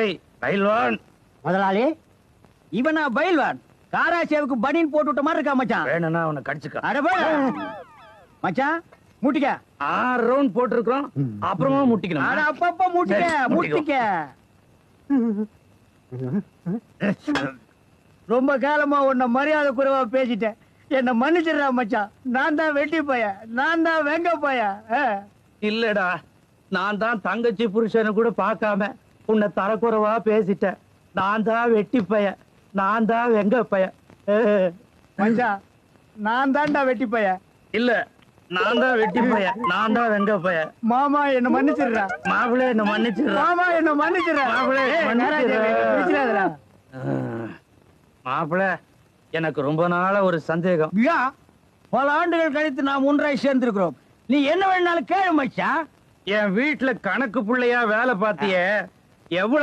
டேய் பைல்வான். முதலாளி இவனா பைல்வான் காராசேவுக்கு பனின் போட்டு விட்ட மாதிரி இருக்கா மச்சான். வேணும்னா அவனை கடிச்சுக்க. அட போய் மச்சான் முட்டிக்க. 6 ரவுண்ட் போட்டிருக்கோம், அப்புறமா முட்டிக்கணும். அட அப்பப்ப முட்டிக்க சரி, முட்டிக்க. ரொம்ப காலமா உன்னை மரியாதை குறைவா பேசிட்டேன், என்ன மன்னிச்சிடுறா மச்சான். நான் தான் வெட்டி போய, நான் தான் வெங்க போய. இல்லடா, நான் தான் தங்கச்சி புருஷனை கூட பார்க்காம உன்னை தரக்குறைவா பேசிட்டேன். நான் தான் வெட்டி பைய, நான் தான் வெங்க பைய. மச்சான் நான் தான்டா வெட்டி போய. இல்ல, நான் தான் வெட்டி பைய, நான் தான் வெங்க பைய. மாமா என்ன மன்னிச்சிடுறா. மாப்பிள்ளை என்ன மன்னிச்சிடுறா. மாமா என்ன மன்னிச்சிடுறா. மாப்பிள்ளை, மன்னிச்சிடுறா. மாப்பிள்ளை, எனக்கு ரொம்ப நாளா ஒரு சந்தேகம். பல ஆண்டுகள் கழித்து நாம் ஒன்றாய் சேர்ந்திருக்கிறோம். நீ என்ன வேணாலும் கேளு மச்சான். என் வீட்டுல கணக்கு பிள்ளையா வேலை பார்த்தியே, எவ்வளவு